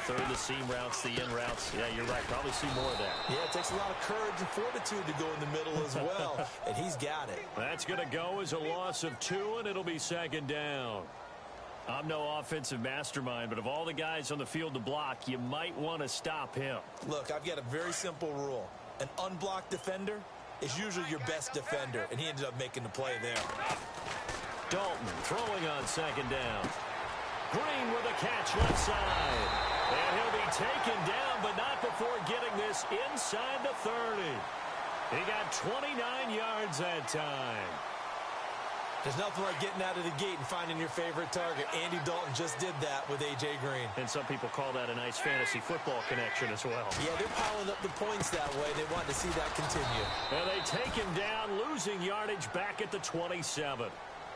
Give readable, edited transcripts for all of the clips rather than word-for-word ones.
third the seam routes, the in routes. Yeah, you're right. Probably see more of that. Yeah, it takes a lot of courage and fortitude to go in the middle as well, and he's got it. That's going to go as a loss of 2, and it'll be second down. I'm no offensive mastermind, but of all the guys on the field to block, you might want to stop him. Look, I've got a very simple rule. An unblocked defender is usually your best defender, and he ended up making the play there. Dalton throwing on second down. Green with a catch left side. And he'll be taken down, but not before getting this inside the 30. He got 29 yards that time. There's nothing like getting out of the gate and finding your favorite target. Andy Dalton just did that with A.J. Green. And some people call that a nice fantasy football connection as well. Yeah, they're piling up the points that way. They want to see that continue. And they take him down, losing yardage back at the 27.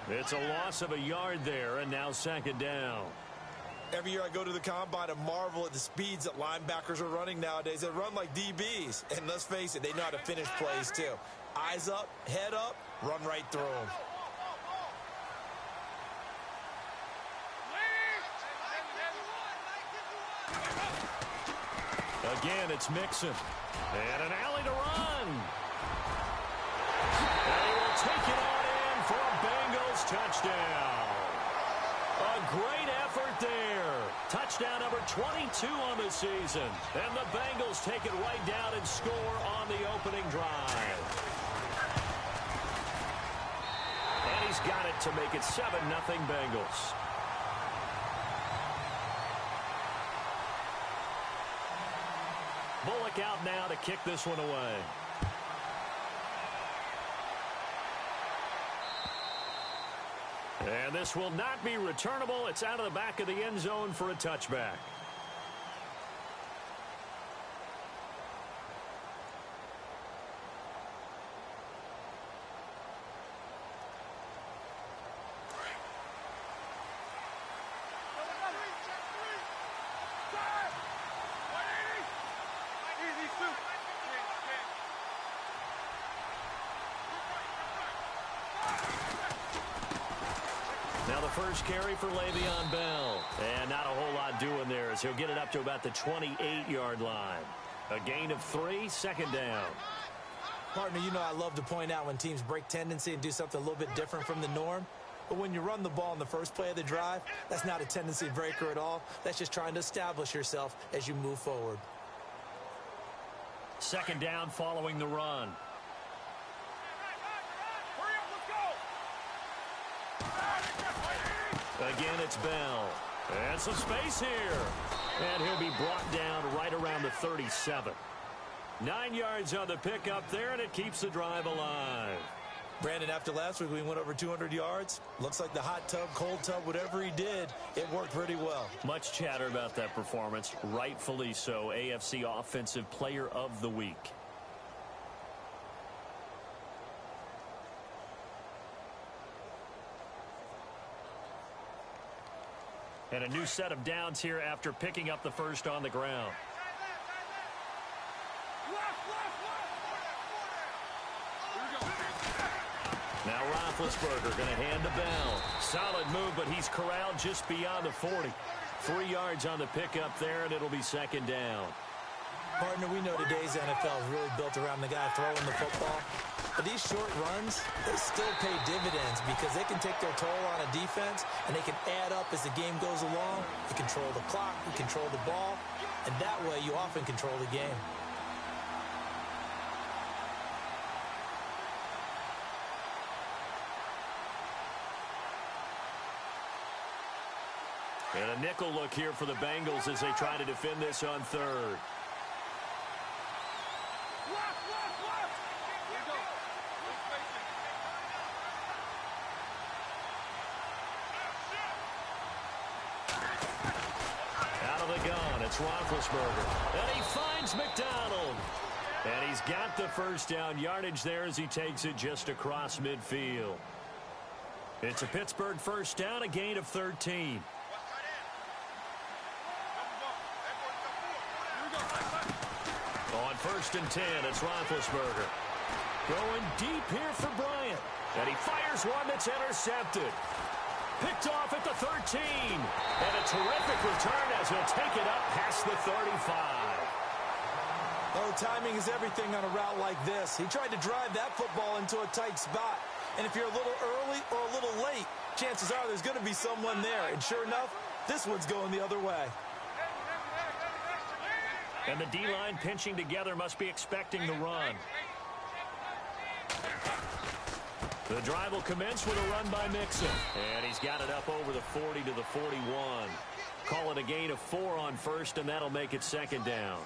It's a loss of a yard there, and now second down. Every year I go to the combine and marvel at the speeds that linebackers are running nowadays. They run like DBs. And let's face it, they know how to finish plays too. Eyes up, head up, run right through them. Again, it's Mixon. And an alley to run. And he will take it on in for a Bengals touchdown. A great effort there. Touchdown number 22 on the season. And the Bengals take it right down and score on the opening drive. And he's got it to make it 7-0 Bengals. Bullock out now to kick this one away. And this will not be returnable. It's out of the back of the end zone for a touchback. Now the first carry for Le'Veon Bell. And not a whole lot doing there as he'll get it up to about the 28-yard line. A gain of 3, second down. Partner, you know I love to point out when teams break tendency and do something a little bit different from the norm. But when you run the ball in the first play of the drive, that's not a tendency breaker at all. That's just trying to establish yourself as you move forward. Second down following the run. Again, it's Bell. And some space here. And he'll be brought down right around the 37. 9 yards on the pickup there, and it keeps the drive alive. Brandon, after last week, we went over 200 yards. Looks like the hot tub, cold tub, whatever he did, it worked pretty well. Much chatter about that performance. Rightfully so. AFC Offensive Player of the Week. And a new set of downs here after picking up the first on the ground. Now Roethlisberger going to hand to Bell. Solid move, but he's corralled just beyond the 40. 3 yards on the pickup there, and it'll be second down. Partner, we know today's NFL is really built around the guy throwing the football. But these short runs, they still pay dividends because they can take their toll on a defense, and they can add up as the game goes along. You control the clock, you control the ball, and that way you often control the game. And a nickel look here for the Bengals as they try to defend this on third. It's Roethlisberger. And he finds McDonald. And he's got the first down yardage there as he takes it just across midfield. It's a Pittsburgh first down, a gain of 13. On 1st and 10, it's Roethlisberger. Going deep here for Bryant. And he fires one that's intercepted. Picked off at the 13. And a terrific return as he'll take it up past the 35. Oh, timing is everything on a route like this. He tried to drive that football into a tight spot. And if you're a little early or a little late, chances are there's going to be someone there. And sure enough, this one's going the other way. And the D-line pinching together must be expecting the run. The drive will commence with a run by Mixon. And he's got it up over the 40 to the 41. Call it a gain of 4 on first, and that'll make it second down.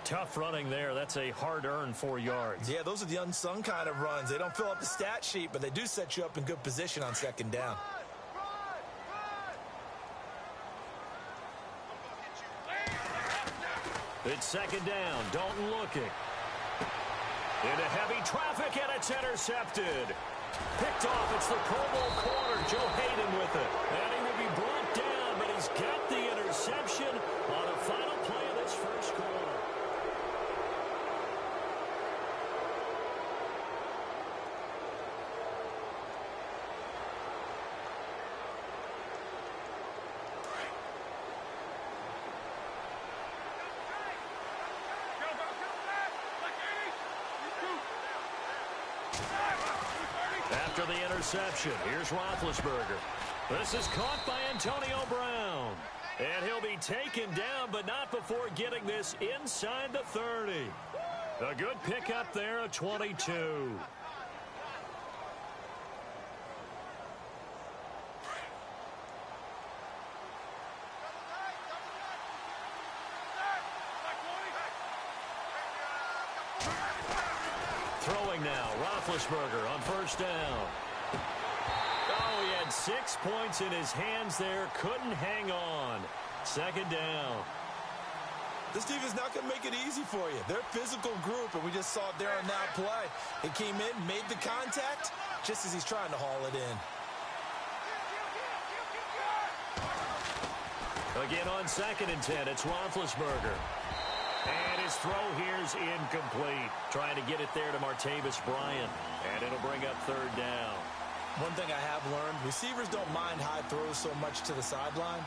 Tough running there. That's a hard-earned 4 yards. Yeah, those are the unsung kind of runs. They don't fill up the stat sheet, but they do set you up in good position on second down. It's second down. Dalton looking. Into heavy traffic, and it's intercepted. Picked off. It's the Pro Bowl corner, Joe Hayden with it. And he will be brought down, but he's got the interception on the final play of this first quarter. After the interception, here's Roethlisberger. This is caught by Antonio Brown. And he'll be taken down, but not before getting this inside the 30. A good pickup there, a 22. Throwing now, Roethlisberger on first down. Oh, he had 6 points in his hands there. Couldn't hang on. Second down. This defense not going to make it easy for you. They're a physical group, and we just saw it there on that play. He came in, made the contact, just as he's trying to haul it in. Again on 2nd and 10, it's Roethlisberger. And his throw here is incomplete. Trying to get it there to Martavis Bryant. And it'll bring up third down. One thing I have learned, receivers don't mind high throws so much to the sideline,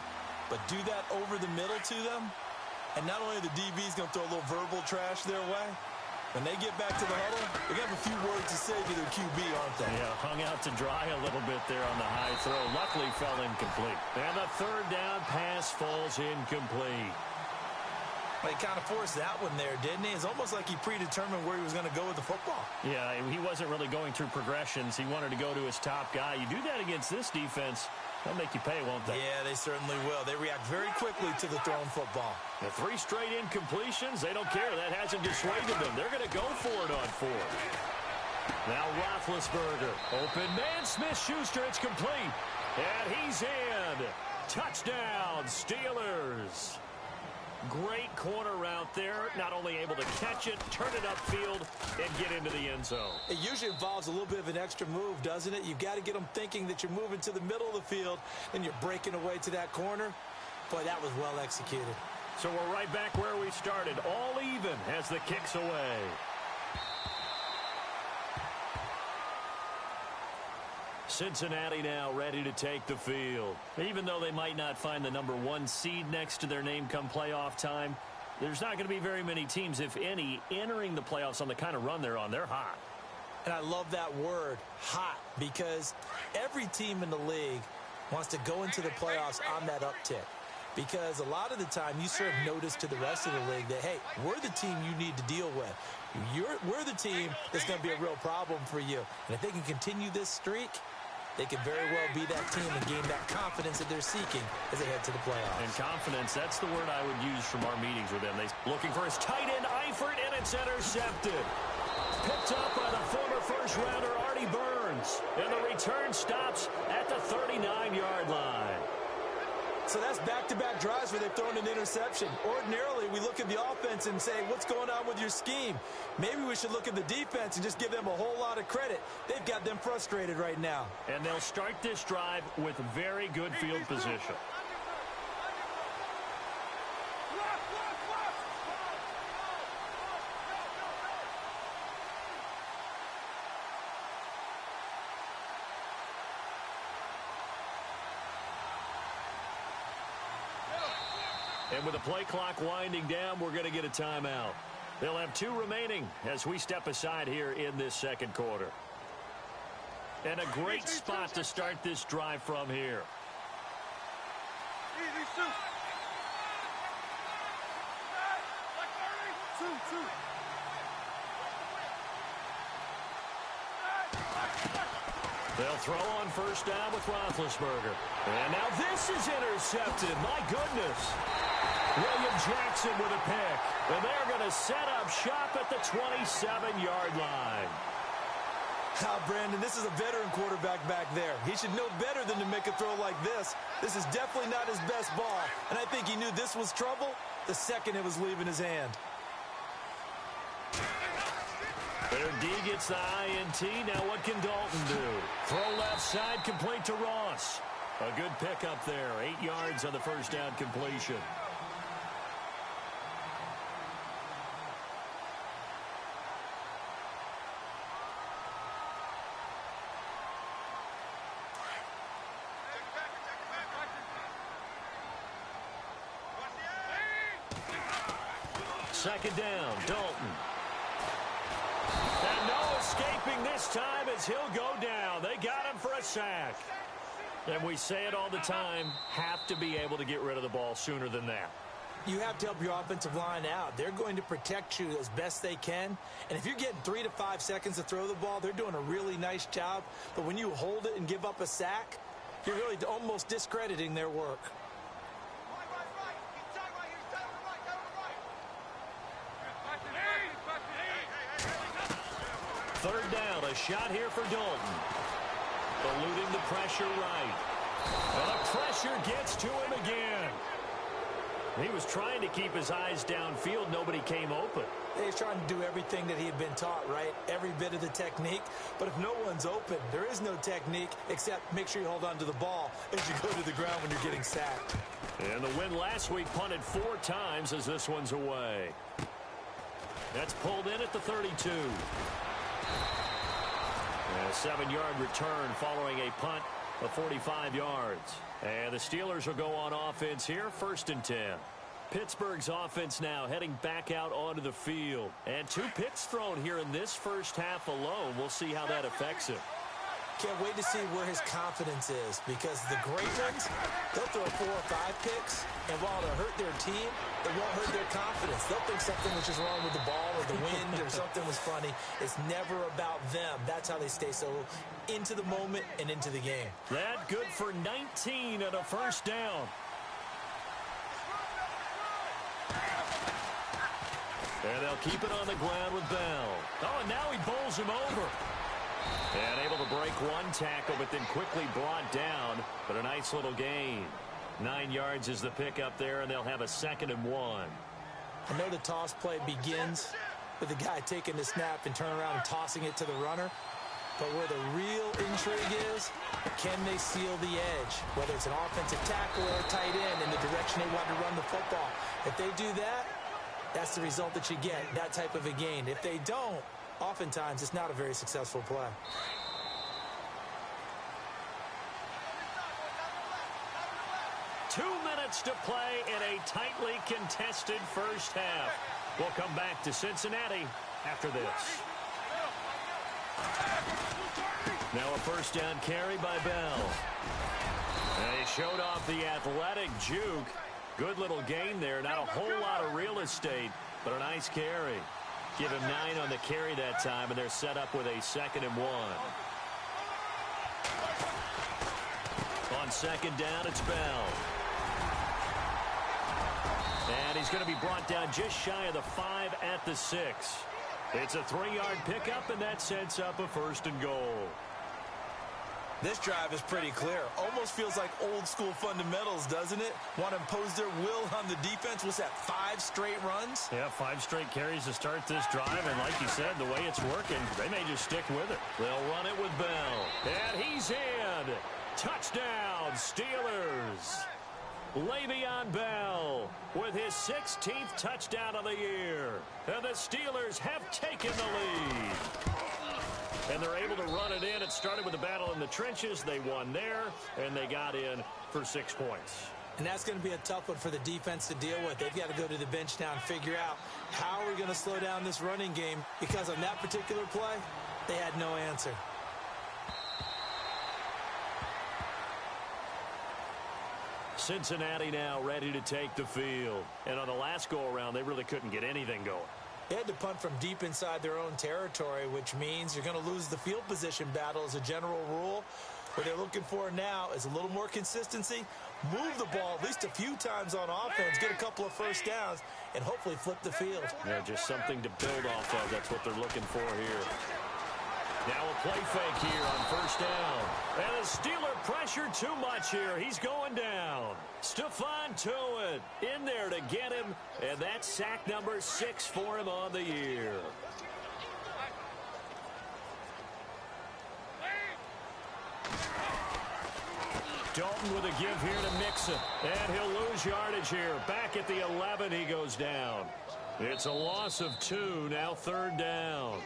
but do that over the middle to them, and not only the DB's going to throw a little verbal trash their way, when they get back to the huddle, they're going to have a few words to say to their QB, aren't they? Yeah, hung out to dry a little bit there on the high throw. Luckily fell incomplete. And the third down pass falls incomplete. Well, he kind of forced that one there, didn't he? It's almost like he predetermined where he was going to go with the football. Yeah, he wasn't really going through progressions. He wanted to go to his top guy. You do that against this defense, they'll make you pay, won't they? Yeah, they certainly will. They react very quickly to the thrown football. The 3 straight incompletions, they don't care. That hasn't dissuaded them. They're going to go for it on 4. Now Roethlisberger. Open man, Smith-Schuster. It's complete. And he's in. Touchdown, Steelers. Great corner route there. Not only able to catch it, turn it upfield, and get into the end zone. It usually involves a little bit of an extra move, doesn't it? You've got to get them thinking that you're moving to the middle of the field, and you're breaking away to that corner. Boy, that was well executed. So we're right back where we started. All even as the kick's away. Cincinnati now ready to take the field. Even though they might not find the number 1 seed next to their name come playoff time, there's not going to be very many teams, if any, entering the playoffs on the kind of run they're on. They're hot. And I love that word, hot, because every team in the league wants to go into the playoffs on that uptick. Because a lot of the time you serve notice to the rest of the league that, hey, we're the team you need to deal with. We're the team that's going to be a real problem for you. And if they can continue this streak, they could very well be that team and gain that confidence that they're seeking as they head to the playoffs. And confidence, that's the word I would use from our meetings with them. They're looking for his tight end, Eifert, and it's intercepted. Picked up by the former first-rounder, Artie Burns. And the return stops at the 39-yard line. So that's back-to-back drives where they've thrown an interception. Ordinarily, we look at the offense and say, what's going on with your scheme? Maybe we should look at the defense and just give them a whole lot of credit. They've got them frustrated right now. And they'll start this drive with very good field position. And with the play clock winding down, we're going to get a timeout. They'll have 2 remaining as we step aside here in this second quarter. And a great spot to start this drive from here. They'll throw on first down with Roethlisberger. And now this is intercepted. My goodness. William Jackson with a pick. And they're going to set up shop at the 27-yard line. Brandon, this is a veteran quarterback back there. He should know better than to make a throw like this. This is definitely not his best ball. And I think he knew this was trouble the second it was leaving his hand. Their D gets the INT. Now what can Dalton do? Throw left side, complete to Ross. A good pickup there. 8 yards on the first down completion. Second down, Dalton. And no escaping this time as he'll go down. They got him for a sack. And we say it all the time, have to be able to get rid of the ball sooner than that. You have to help your offensive line out. They're going to protect you as best they can. And if you're getting 3 to 5 seconds to throw the ball, they're doing a really nice job. But when you hold it and give up a sack, you're really almost discrediting their work. Third down, a shot here for Dalton. Eluding the pressure right. And the pressure gets to him again. He was trying to keep his eyes downfield. Nobody came open. He's trying to do everything that he had been taught, right? Every bit of the technique. But if no one's open, there is no technique except make sure you hold on to the ball as you go to the ground when you're getting sacked. And the win last week punted 4 times as this one's away. That's pulled in at the 32. A 7-yard return following a punt of 45 yards. And the Steelers will go on offense here, 1st and 10. Pittsburgh's offense now heading back out onto the field. And 2 picks thrown here in this first half alone. We'll see how that affects him. Can't wait to see where his confidence is, because the great ones, they'll throw 4 or 5 picks, and while it'll hurt their team, it won't hurt their confidence. They'll think something was just wrong with the ball or the wind or something was funny. It's never about them. That's how they stay so into the moment and into the game. That good for 19 and a first down. And they'll keep it on the ground with Bell. Oh, and now he bowls him over. And able to break 1 tackle, but then quickly brought down. But a nice little gain. 9 yards is the pickup there, and they'll have a 2nd and 1. I know the toss play begins with the guy taking the snap and turning around and tossing it to the runner. But where the real intrigue is, can they seal the edge? Whether it's an offensive tackle or a tight end in the direction they want to run the football. If they do that, that's the result that you get, that type of a gain. If they don't, oftentimes it's not a very successful play. Two minutes to play in a tightly contested first half. We'll come back to Cincinnati after this. Now a first down carry by Bell. And he showed off the athletic juke. Good little gain there. Not a whole lot of real estate, but a nice carry. Give him 9 on the carry that time, and they're set up with a 2nd and 1. On 2nd down, it's Bell. And he's going to be brought down just shy of the 5 at the 6. It's a 3-yard pickup, and that sets up a 1st and goal. This drive is pretty clear. Almost feels like old school fundamentals, doesn't it? Want to impose their will on the defense. What's that, 5 straight runs? Yeah, 5 straight carries to start this drive. And like you said, the way it's working, they may just stick with it. They'll run it with Bell. And he's in. Touchdown, Steelers. Le'Veon Bell with his 16th touchdown of the year. And the Steelers have taken the lead. And they're able to run it in. It started with a battle in the trenches. They won there, and they got in for 6 points. And that's going to be a tough one for the defense to deal with. They've got to go to the bench now and figure out how are we going to slow down this running game, because on that particular play, they had no answer. Cincinnati now ready to take the field. And on the last go-around, they really couldn't get anything going. They had to punt from deep inside their own territory, which means you're going to lose the field position battle as a general rule. What they're looking for now is a little more consistency, move the ball at least a few times on offense, get a couple of first downs, and hopefully flip the field. Yeah, just something to build off of. That's what they're looking for here. Now a play fake here on first down. And the Steeler pressure too much here. He's going down. Stephon Tuitt in there to get him. And that's sack number 6 for him on the year. Dalton with a give here to Mixon. And he'll lose yardage here. Back at the 11, he goes down. It's a loss of 2, now 3rd down.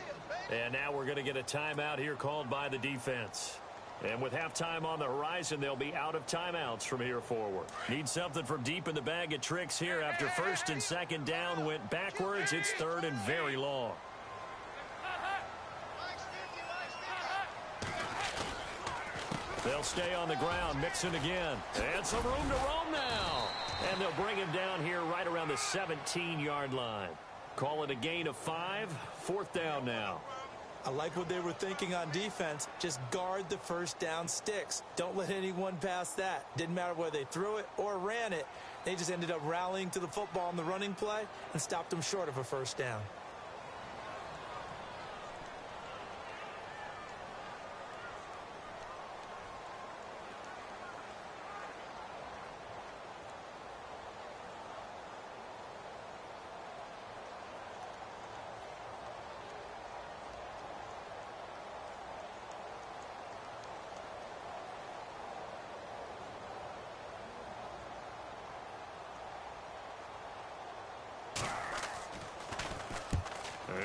And now we're going to get a timeout here called by the defense. And with halftime on the horizon, they'll be out of timeouts from here forward. Need something from deep in the bag of tricks here after 1st and 2nd down went backwards. It's 3rd and very long. They'll stay on the ground. Mixon again. And some room to roam now. And they'll bring him down here right around the 17-yard line. Call it a gain of 5. 4th down now. I like what they were thinking on defense. Just guard the first down sticks. Don't let anyone pass that. Didn't matter whether they threw it or ran it. They just ended up rallying to the football on the running play and stopped them short of a first down.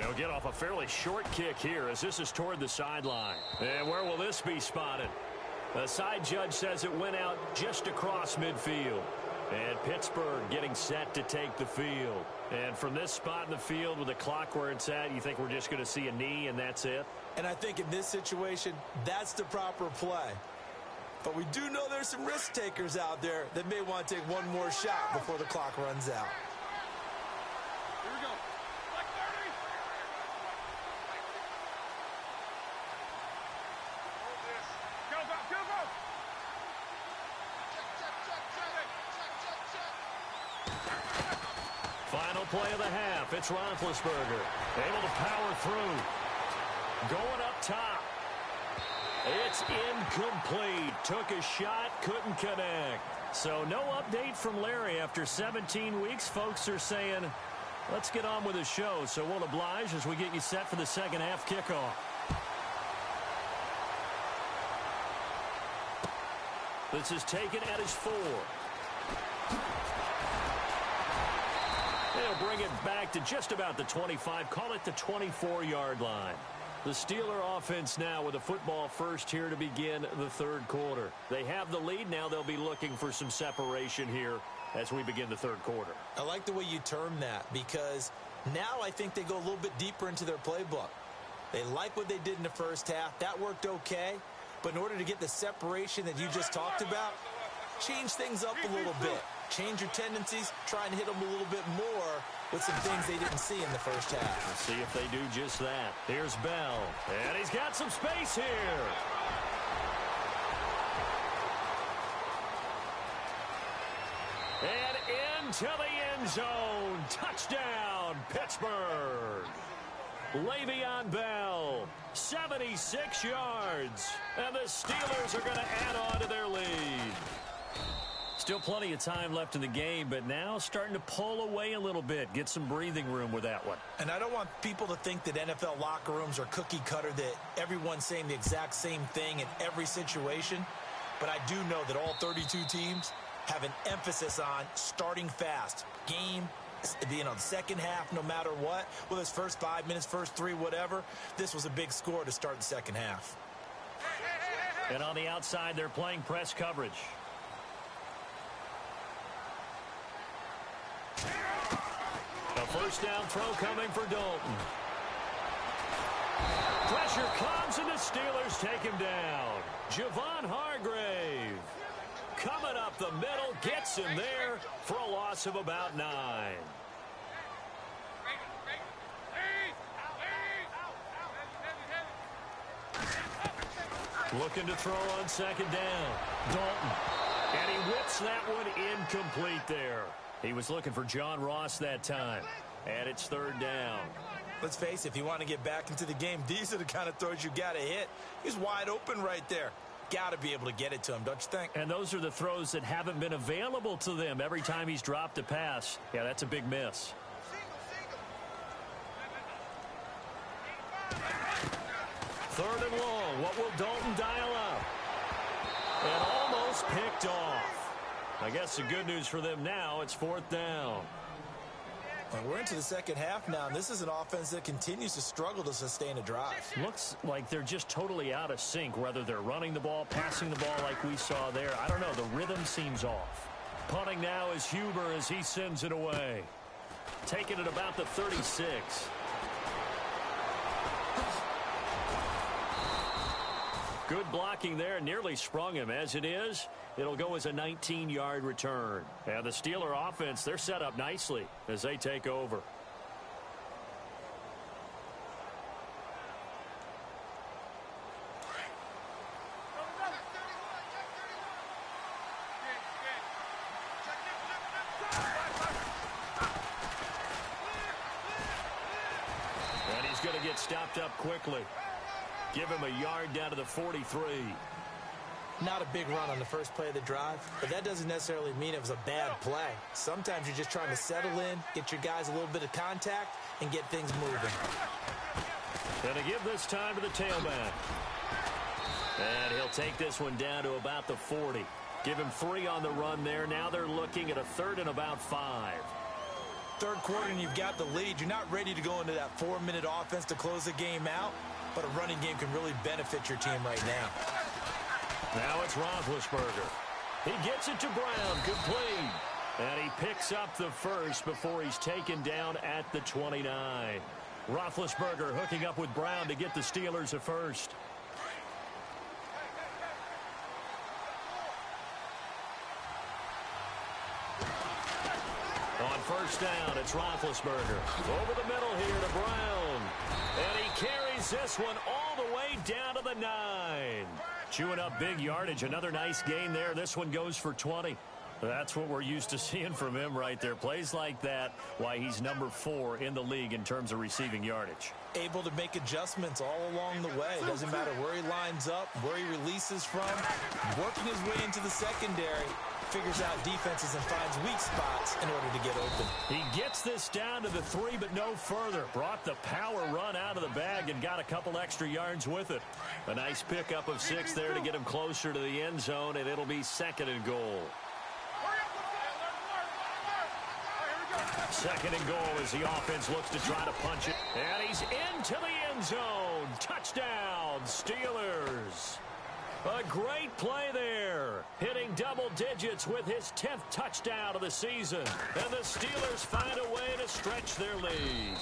They'll get off a fairly short kick here as this is toward the sideline. And where will this be spotted? The side judge says it went out just across midfield. And Pittsburgh getting set to take the field. And from this spot in the field with the clock where it's at, you think we're just going to see a knee and that's it? And I think in this situation, that's the proper play. But we do know there's some risk takers out there that may want to take one more shot before the clock runs out. Here we go. Like 30. Hold this. Go, go, go, go. Final play of the half. It's Roethlisberger. Able to power through. Going up top. It's incomplete. Took a shot, couldn't connect. So no update from Larry after 17 weeks. Folks are saying, let's get on with the show. So we'll oblige as we get you set for the second half kickoff. This is taken at his 4. They'll bring it back to just about the 25. Call it the 24-yard line. The Steeler offense now with a football first here to begin the third quarter. They have the lead. Now they'll be looking for some separation here as we begin the third quarter. I like the way you term that because now I think they go a little bit deeper into their playbook. They like what they did in the first half. That worked okay. But in order to get the separation that you just talked about, change things up a little bit. Change your tendencies, try and hit them a little bit more with some things they didn't see in the first half. Let's see if they do just that. Here's Bell, and he's got some space here. And into the end zone. Touchdown, Pittsburgh. Le'Veon Bell, 76 yards. And the Steelers are going to add on to their lead. Still plenty of time left in the game, but now starting to pull away a little bit. Get some breathing room with that one. And I don't want people to think that NFL locker rooms are cookie cutter, that everyone's saying the exact same thing in every situation. But I do know that all 32 teams have an emphasis on starting fast. Game, the second half, no matter what. Whether it's first 5 minutes, first 3, whatever. This was a big score to start the second half. And on the outside, they're playing press coverage. First down throw coming for Dalton. Pressure comes, and the Steelers take him down. Javon Hargrave coming up the middle, gets him there for a loss of about 9. Looking to throw on second down. Dalton. And he whips that one incomplete there. He was looking for John Ross that time. And it's third down. Let's face it, if you want to get back into the game, these are the kind of throws you got to hit. He's wide open right there. Got to be able to get it to him, don't you think? And those are the throws that haven't been available to them every time he's dropped a pass. Yeah, that's a big miss. Third and long. What will Dalton dial up? And almost picked off. I guess the good news for them now, it's fourth down. Well, we're into the second half now, and this is an offense that continues to struggle to sustain a drive. Looks like they're just totally out of sync, whether they're running the ball, passing the ball like we saw there. I don't know. The rhythm seems off. Punting now is Huber as he sends it away. Taking it about the 36. Good blocking there, nearly sprung him. As it is, it'll go as a 19-yard return. And the Steeler offense, they're set up nicely as they take over. And he's going to get stopped up quickly. Give him a yard down to the 43. Not a big run on the first play of the drive, but that doesn't necessarily mean it was a bad play. Sometimes you're just trying to settle in, get your guys a little bit of contact, and get things moving. Gonna give this time to the tailback. And he'll take this one down to about the 40. Give him 3 on the run there. Now they're looking at a third and about 5. Third quarter and you've got the lead. You're not ready to go into that 4-minute offense to close the game out, but a running game can really benefit your team right now. Now it's Roethlisberger. He gets it to Brown, complete. And he picks up the first before he's taken down at the 29. Roethlisberger hooking up with Brown to get the Steelers a first. On first down, it's Roethlisberger. Over the middle here to Brown. And he carries this one all the way down to the 9. Chewing up big yardage. Another nice gain there. This one goes for 20. That's what we're used to seeing from him right there. Plays like that, why he's number 4 in the league in terms of receiving yardage. Able to make adjustments all along the way. Doesn't matter where he lines up, where he releases from. Working his way into the secondary. Figures out defenses and finds weak spots in order to get open. He gets this down to the 3, but no further. Brought the power run out of the bag and got a couple extra yards with it. A nice pickup of 6 there to get him closer to the end zone, and it'll be second and goal. Second and goal as the offense looks to try to punch it. And he's into the end zone. Touchdown, Steelers. A great play there. Hitting double digits with his 10th touchdown of the season. And the Steelers find a way to stretch their lead.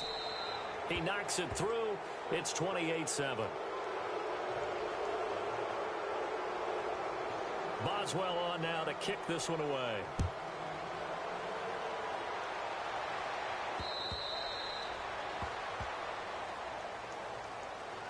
He knocks it through. It's 28-7. Boswell on now to kick this one away.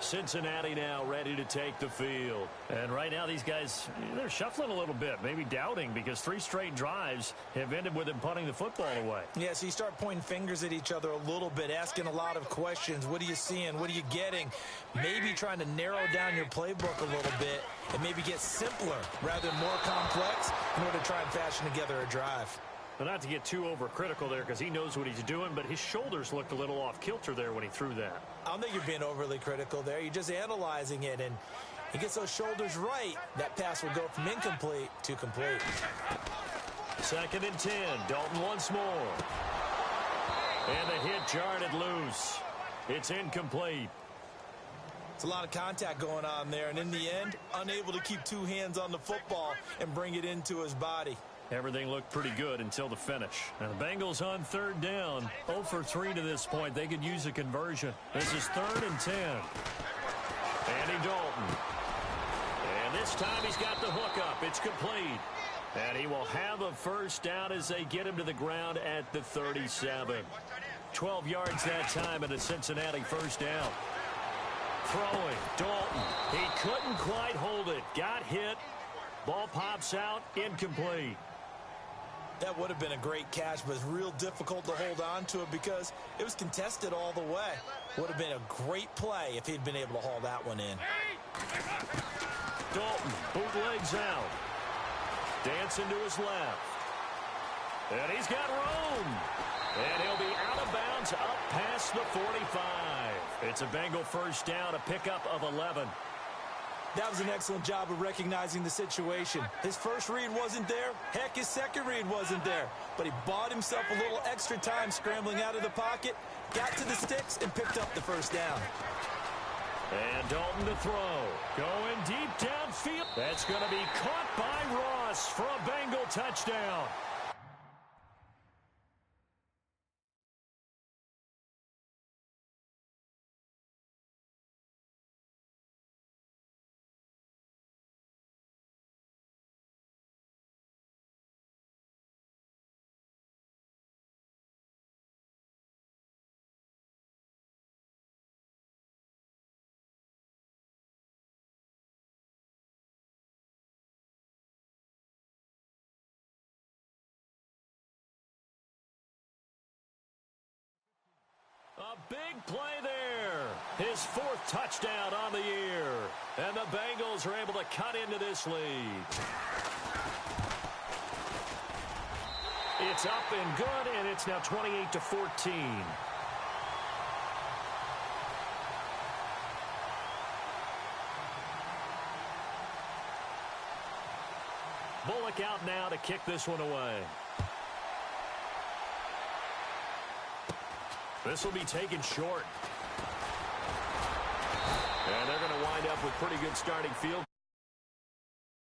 Cincinnati now ready to take the field. And right now these guys, they're shuffling a little bit, maybe doubting, because 3 straight drives have ended with him punting the football away. Yeah, so you start pointing fingers at each other a little bit, asking a lot of questions. What are you seeing? What are you getting? Maybe trying to narrow down your playbook a little bit and maybe get simpler rather than more complex in order to try and fashion together a drive. Well, not to get too overcritical there because he knows what he's doing, but his shoulders looked a little off kilter there when he threw that. I don't think you're being overly critical there. You're just analyzing it, and he gets those shoulders right. That pass will go from incomplete to complete. Second and 10. Dalton once more. And the hit jarred it loose. It's incomplete. It's a lot of contact going on there, and in the end, unable to keep 2 hands on the football and bring it into his body. Everything looked pretty good until the finish. Now the Bengals on third down. 0 for 3 to this point. They could use a conversion. This is 3rd and 10. Andy Dalton. And this time he's got the hook up. It's complete. And he will have a first down as they get him to the ground at the 37. 12 yards that time and a Cincinnati first down. Throwing, Dalton. He couldn't quite hold it. Got hit. Ball pops out, incomplete. That would have been a great catch, but it's real difficult to hold on to it because it was contested all the way. Would have been a great play if he'd been able to haul that one in. Dalton, bootlegs out. Dancing to his left. And he's got room. And he'll be out of bounds up past the 45. It's a Bengal first down, a pickup of 11. That was an excellent job of recognizing the situation. His first read wasn't there. Heck, his second read wasn't there. But he bought himself a little extra time scrambling out of the pocket, got to the sticks, and picked up the first down. And Dalton to throw. Going deep downfield. That's going to be caught by Ross for a Bengal touchdown. A big play there. His 4th touchdown on the year. And the Bengals are able to cut into this lead. It's up and good, and it's now 28-14. Bullock out now to kick this one away. This will be taken short. And they're going to wind up with pretty good starting field.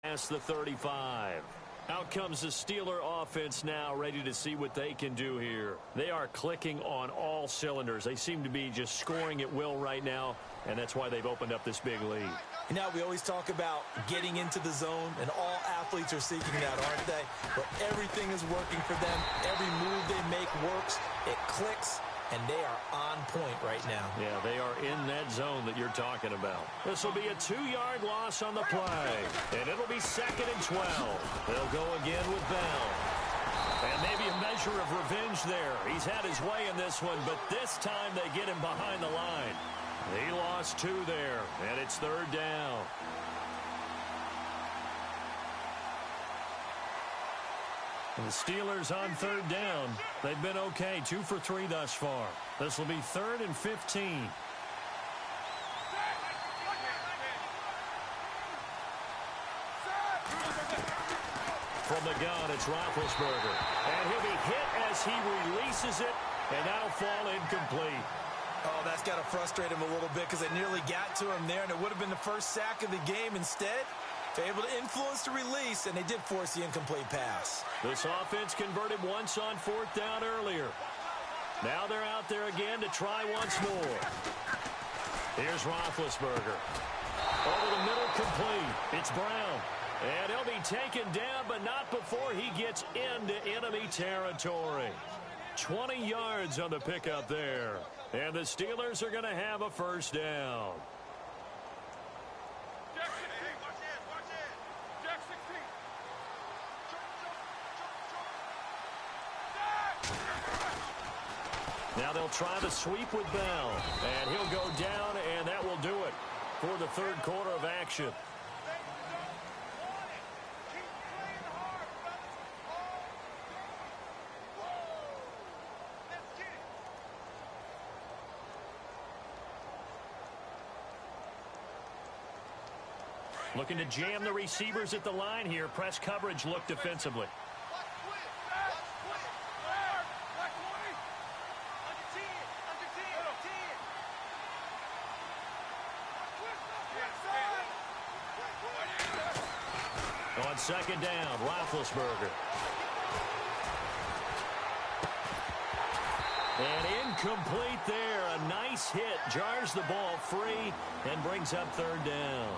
Past the 35. Out comes the Steeler offense now, ready to see what they can do here. They are clicking on all cylinders. They seem to be just scoring at will right now, and that's why they've opened up this big lead. You know, we always talk about getting into the zone, and all athletes are seeking that, aren't they? But everything is working for them. Every move they make works. It clicks. And they are on point right now. Yeah, they are in that zone that you're talking about. This will be a 2-yard loss on the play. And it'll be 2nd and 12. They'll go again with Bell. And maybe a measure of revenge there. He's had his way in this one, but this time they get him behind the line. He lost 2 there, and it's 3rd down. And the Steelers on 3rd down. They've been okay, 2 for 3 thus far. This will be 3rd and 15. From the gun, it's Roethlisberger. And he'll be hit as he releases it, and that'll fall incomplete. Oh, that's got to frustrate him a little bit because they nearly got to him there, and it would have been the first sack of the game. Instead, they're able to influence the release, and they did force the incomplete pass. This offense converted once on 4th down earlier. Now they're out there again to try once more. Here's Roethlisberger. Over the middle, complete. It's Brown. And he'll be taken down, but not before he gets into enemy territory. 20 yards on the pickup there. And the Steelers are going to have a first down. Now they'll try the sweep with Bell. And he'll go down, and that will do it for the 3rd quarter of action. Looking to jam the receivers at the line here. Press coverage look defensively. On second down, Roethlisberger. And incomplete there. A nice hit. Jars the ball free and brings up third down.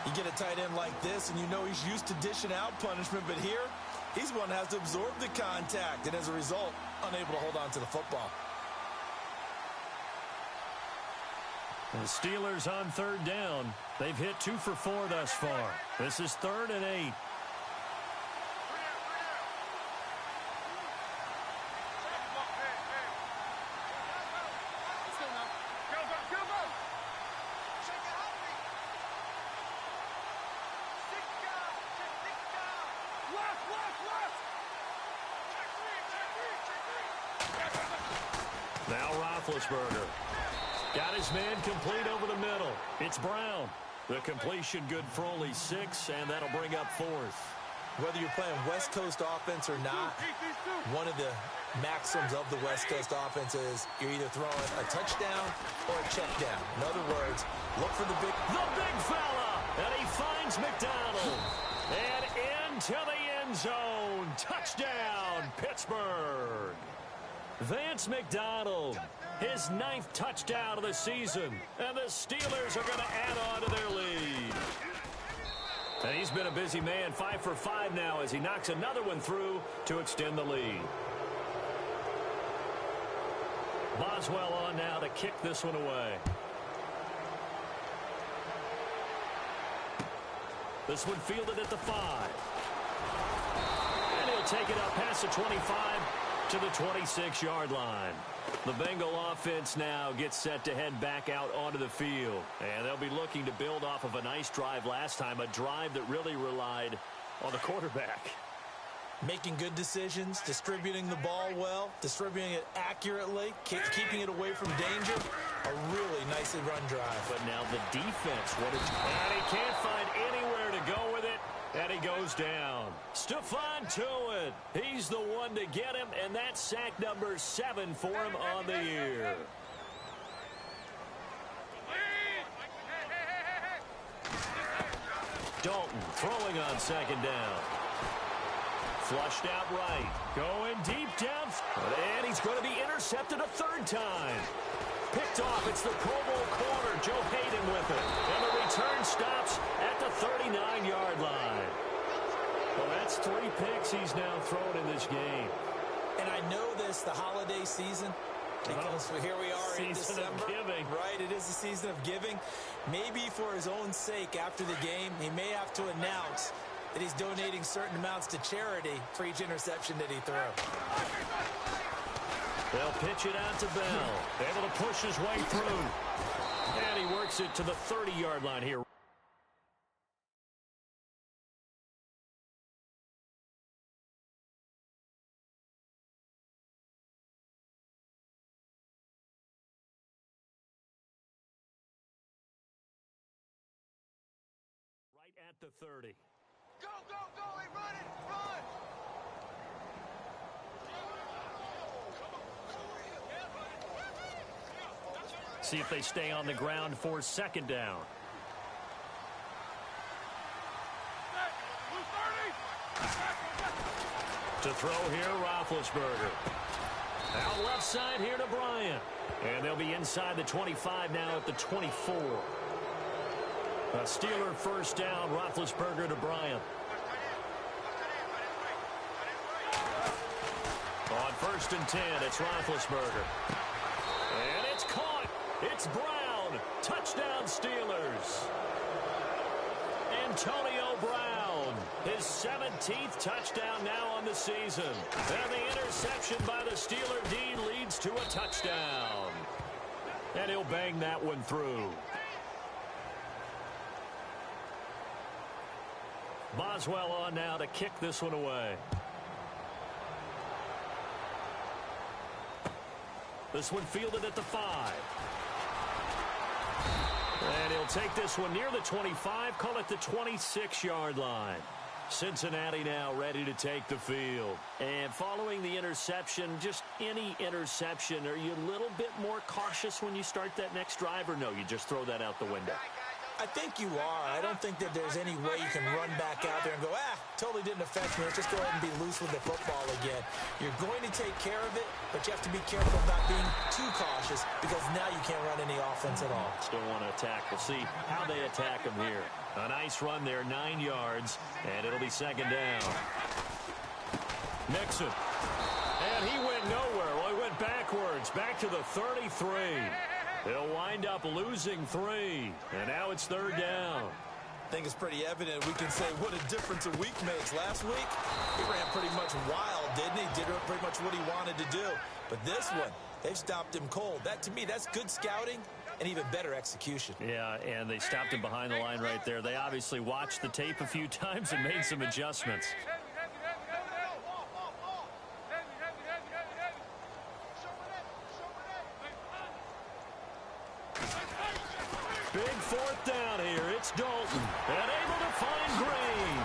You get a tight end like this, and you know he's used to dishing out punishment, but here, he's one that has to absorb the contact, and as a result, unable to hold on to the football. The Steelers on third down. They've hit 2 for 4 thus far. This is 3rd and 8. Now Roethlisberger. Got his man complete over the middle. It's Brown. The completion good for only 6, and that'll bring up 4th. Whether you're playing West Coast offense or not, one of the maxims of the West Coast offense is you're either throwing a touchdown or a check down. In other words, look for the big fella, and he finds McDonald. And into the end zone. Touchdown, Pittsburgh. Vance McDonald, his 9th touchdown of the season. And the Steelers are going to add on to their lead. And he's been a busy man, 5 for 5 now as he knocks another one through to extend the lead. Boswell on now to kick this one away. This one fielded at the 5. And he'll take it up past the 25 to the 26-yard line. The Bengal offense now gets set to head back out onto the field. And they'll be looking to build off of a nice drive last time, a drive that really relied on the quarterback. Making good decisions, distributing the ball well, distributing it accurately, keeping it away from danger. A really nicely run drive. But now the defense, and he can't find anywhere to go with it. And he goes down. Stephon Tuitt. He's the one to get him, and that's sack number 7 for him on the year. Dalton throwing on second down. Flushed out right. Going deep down. And he's going to be intercepted a 3rd time. Picked off. It's the Pro Bowl corner. Joe Hayden with it. And the return stops at the 39-yard line. Well, that's 3 picks he's now thrown in this game. And I know this, the holiday season, because here we are in December. Season of giving. Right, it is the season of giving. Maybe for his own sake after the game, he may have to announce that he's donating certain amounts to charity for each interception that he threw. They'll pitch it out to Bell. Able to push his way through. And he works it to the 30-yard line here. Right at the 30. Go, go, go, hey, run it, run! See if they stay on the ground for second down. To throw here, Roethlisberger. Out left side here to Bryant. And they'll be inside the 25 now at the 24. A Steeler first down, Roethlisberger to Bryant. On 1st and 10, it's Roethlisberger. And it's caught. It's Brown. Touchdown, Steelers. Antonio Brown. His 17th touchdown now on the season. And the interception by the Steeler D leads to a touchdown. And he'll bang that one through. Boswell on now to kick this one away. This one fielded at the 5. And he'll take this one near the 25, call it the 26-yard line. Cincinnati now ready to take the field. And following the interception, just any interception, are you a little bit more cautious when you start that next drive, or no, you just throw that out the window? I think you are. I don't think that there's any way you can run back out there and go, totally didn't affect me. Let's just go ahead and be loose with the football again. You're going to take care of it, but you have to be careful about being too cautious because now you can't run any offense at all. Still want to attack. We'll see how they attack him here. A nice run there, 9 yards, and it'll be second down. Nixon. And he went nowhere. Well, he went backwards, back to the 33. He'll wind up losing 3, and now it's third down. I think it's pretty evident we can say what a difference a week makes. Last week, he ran pretty much wild, didn't he? Did pretty much what he wanted to do. But this one, they've stopped him cold. That, to me, that's good scouting and even better execution. Yeah, and they stopped him behind the line right there. They obviously watched the tape a few times and made some adjustments. Big fourth down here. It's Dalton. And able to find Green.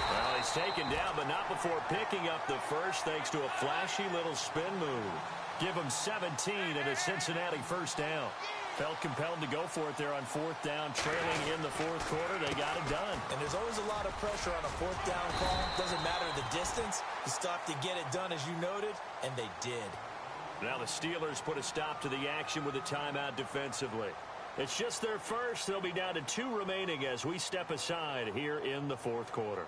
Well, he's taken down, but not before picking up the first thanks to a flashy little spin move. Give him 17 and a Cincinnati first down. Felt compelled to go for it there on fourth down, trailing in the fourth quarter. They got it done. And there's always a lot of pressure on a fourth down call. Doesn't matter the distance. You stop to get it done, as you noted, and they did. Now the Steelers put a stop to the action with a timeout defensively. It's just their first. They'll be down to 2 remaining as we step aside here in the fourth quarter.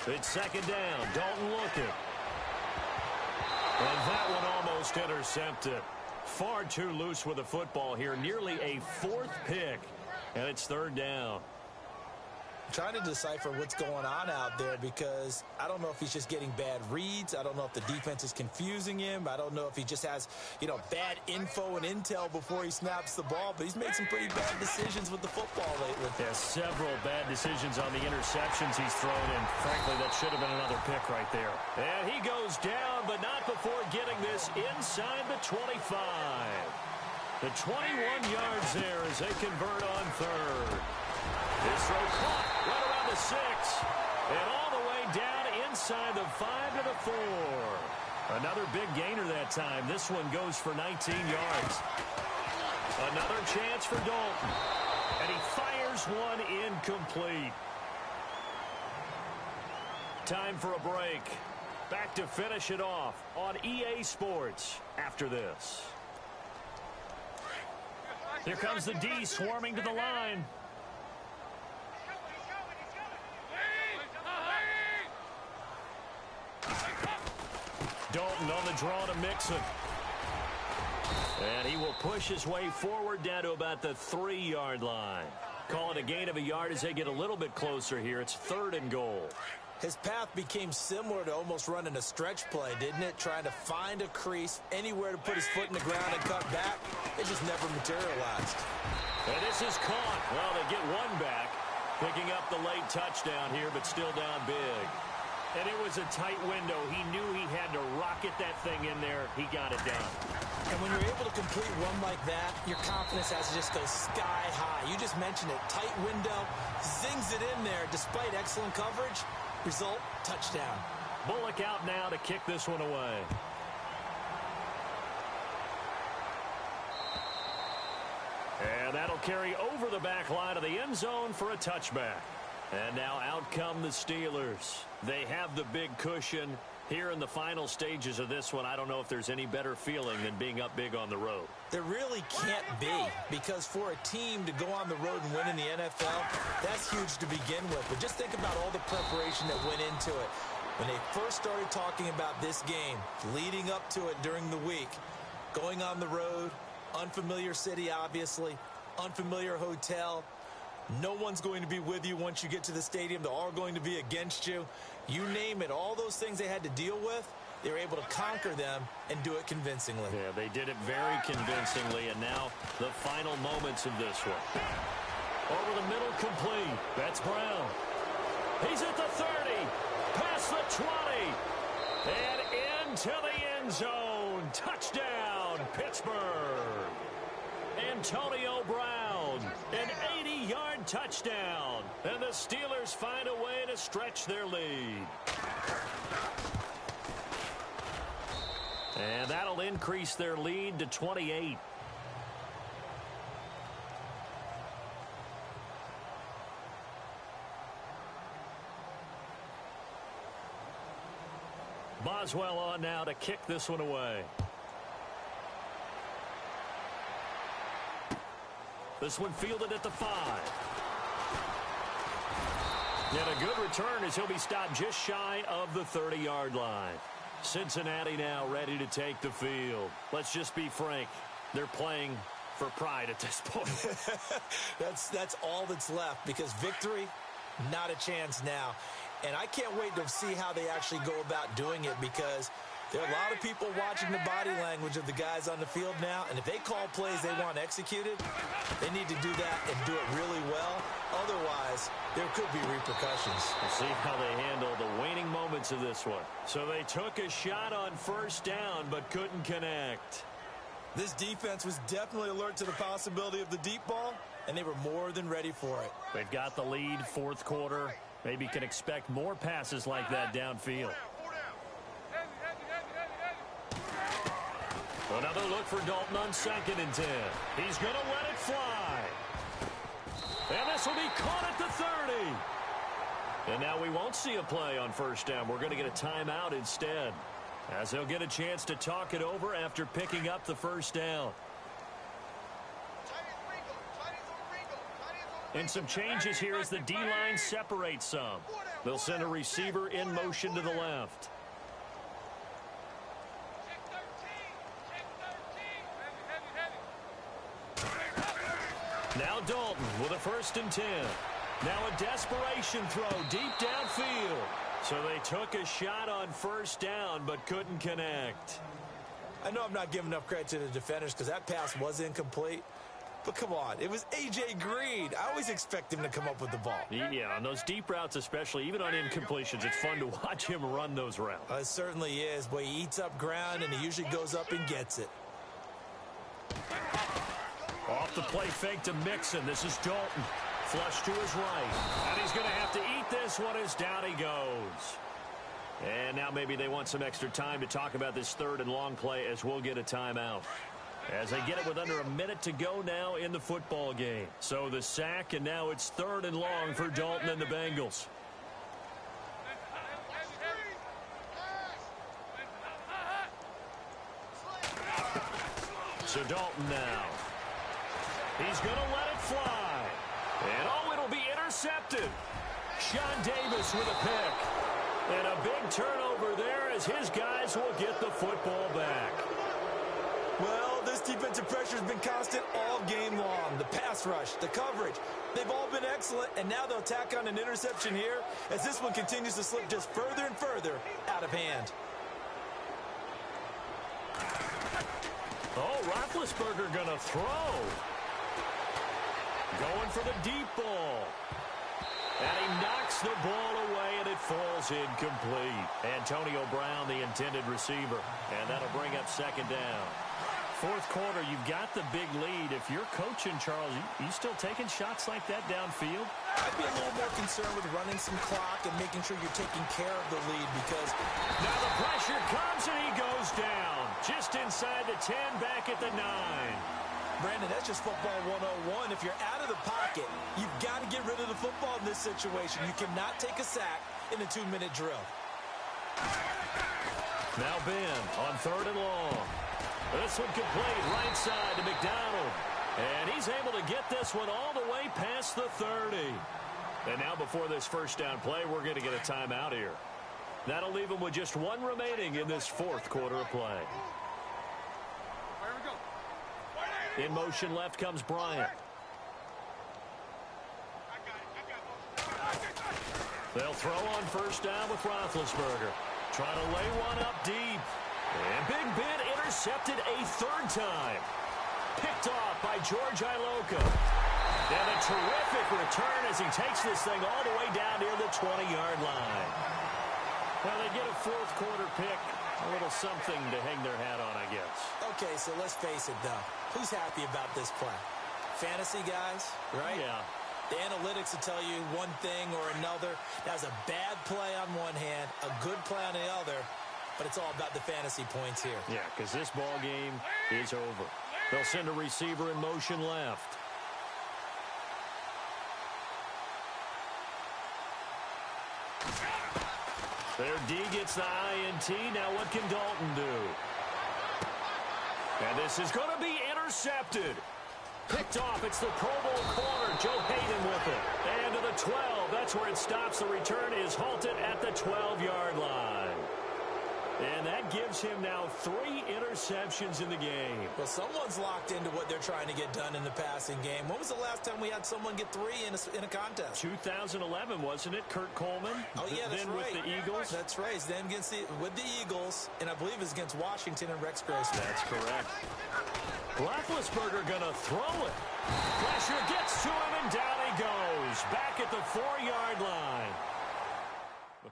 It's second down. Dalton looking. And that one almost intercepted. Far too loose with the football here. Nearly a 4th pick. And it's third down. I'm trying to decipher what's going on out there because I don't know if he's just getting bad reads. I don't know if the defense is confusing him. I don't know if he just has, bad info and intel before he snaps the ball. But he's made some pretty bad decisions with the football lately. Yeah, several bad decisions on the interceptions he's thrown. And frankly, that should have been another pick right there. And he goes down, but not before getting this inside the 25. The 21 yards there as they convert on third. This throw caught right around the 6. And all the way down inside the 5 to the 4. Another big gainer that time. This one goes for 19 yards. Another chance for Dalton. And he fires one incomplete. Time for a break. Back to finish it off on EA Sports after this. Here comes the D swarming to the line. Dalton on the draw to Mixon. And he will push his way forward down to about the 3-yard line. Call it a gain of a yard as they get a little bit closer here. It's 3rd and goal. His path became similar to almost running a stretch play, didn't it? Trying to find a crease, anywhere to put his foot in the ground and cut back. It just never materialized. And this is caught. Well, they get one back, picking up the late touchdown here, but still down big. And it was a tight window. He knew he had to rocket that thing in there. He got it done. And when you're able to complete one like that, your confidence has to just go sky high. You just mentioned it. Tight window, zings it in there despite excellent coverage. Result, touchdown. Bullock out now to kick this one away. And that'll carry over the back line of the end zone for a touchback. And now out come the Steelers. They have the big cushion here in the final stages of this one. I don't know if there's any better feeling than being up big on the road. There really can't be, because for a team to go on the road and win in the NFL, that's huge to begin with. But just think about all the preparation that went into it. When they first started talking about this game, leading up to it during the week, going on the road, unfamiliar city, obviously, unfamiliar hotel. No one's going to be with you once you get to the stadium. They're all going to be against you. You name it, all those things they had to deal with, they were able to conquer them and do it convincingly. Yeah, they did it very convincingly, and now the final moments of this one. Over the middle, complete. That's Brown. He's at the 30, past the 20, and into the end zone. Touchdown, Pittsburgh. Antonio Brown, an 80-yard touchdown. And the Steelers find a way to stretch their lead. And that'll increase their lead to 28. Boswell on now to kick this one away. This one fielded at the 5. And a good return as he'll be stopped just shy of the 30-yard line. Cincinnati now ready to take the field. Let's just be frank. They're playing for pride at this point. That's all that's left, because victory, not a chance now. And I can't wait to see how they actually go about doing it, because there are a lot of people watching the body language of the guys on the field now, and if they call plays they want executed, they need to do that and do it really well. Otherwise, there could be repercussions. We'll see how they handle the waning moments of this one. So they took a shot on first down but couldn't connect. This defense was definitely alert to the possibility of the deep ball, and they were more than ready for it. They've got the lead, fourth quarter. Maybe can expect more passes like that downfield. Another look for Dalton on 2nd and 10. He's going to let it fly. And this will be caught at the 30. And now we won't see a play on first down. We're going to get a timeout instead, as he'll get a chance to talk it over after picking up the first down. And some changes here as the D-line separates some. They'll send a receiver in motion to the left. Now Dalton with a 1st and 10. Now a desperation throw deep downfield. So they took a shot on first down but couldn't connect. I know I'm not giving enough credit to the defenders because that pass was incomplete. But come on, it was A.J. Green. I always expect him to come up with the ball. Yeah, on those deep routes especially, even on incompletions, it's fun to watch him run those routes. It certainly is, but he eats up ground and he usually goes up and gets it. Off the play fake to Mixon. This is Dalton. Flush to his right. And he's going to have to eat this one as down he goes. And now maybe they want some extra time to talk about this 3rd and long play, as we'll get a timeout. As they get it with under a minute to go now in the football game. So the sack, and now it's 3rd and long for Dalton and the Bengals. So Dalton now. He's going to let it fly. And oh, it'll be intercepted. Sean Davis with a pick. And a big turnover there as his guys will get the football back. Well, this defensive pressure has been constant all game long. The pass rush, the coverage, they've all been excellent, and now they'll tack on an interception here as this one continues to slip just further and further out of hand. Oh, Roethlisberger going to throw. Going for the deep ball. And he knocks the ball away, and it falls incomplete. Antonio Brown, the intended receiver. And that'll bring up 2nd down. Fourth quarter, you've got the big lead. If you're coaching, Charles, you still taking shots like that downfield? I'd be a little more concerned with running some clock and making sure you're taking care of the lead, because now the pressure comes and he goes down. Just inside the 10, back at the 9. Brandon, that's just football 101. If you're out of the pocket, you've got to get rid of the football in this situation. You cannot take a sack in a 2-minute drill. Now Ben on 3rd and long. This one complete right side to McDonald. And he's able to get this one all the way past the 30. And now before this first down play, we're going to get a timeout here. That'll leave him with just 1 remaining in this fourth quarter of play. In motion left comes Bryant. They'll throw on first down with Roethlisberger. Trying to lay one up deep. And Big Ben intercepted a 3rd time. Picked off by George Iloka. And a terrific return as he takes this thing all the way down near the 20-yard line. Well, they get a fourth quarter pick. A little something to hang their hat on, I guess. Okay, so let's face it, though. Who's happy about this play? Fantasy guys, right? Yeah. The analytics will tell you one thing or another. That's a bad play on one hand, a good play on the other, but it's all about the fantasy points here. Yeah, because this ball game is over. They'll send a receiver in motion left. Their D gets the INT. Now what can Dalton do? And this is going to be intercepted. Picked off. It's the Pro Bowl corner. Joe Hayden with it. And to the 12. That's where it stops. The return is halted at the 12-yard line. And that gives him now 3 interceptions in the game. Well, someone's locked into what they're trying to get done in the passing game. When was the last time we had someone get 3 in a contest? 2011, wasn't it? Kurt Coleman? Oh, yeah, that's then right. with the Eagles? That's right. It's then with the Eagles, and I believe it's against Washington and Rex Grossman. That's correct. Roethlisberger going to throw it. Pressure gets to him, and down he goes. Back at the 4-yard line. Well,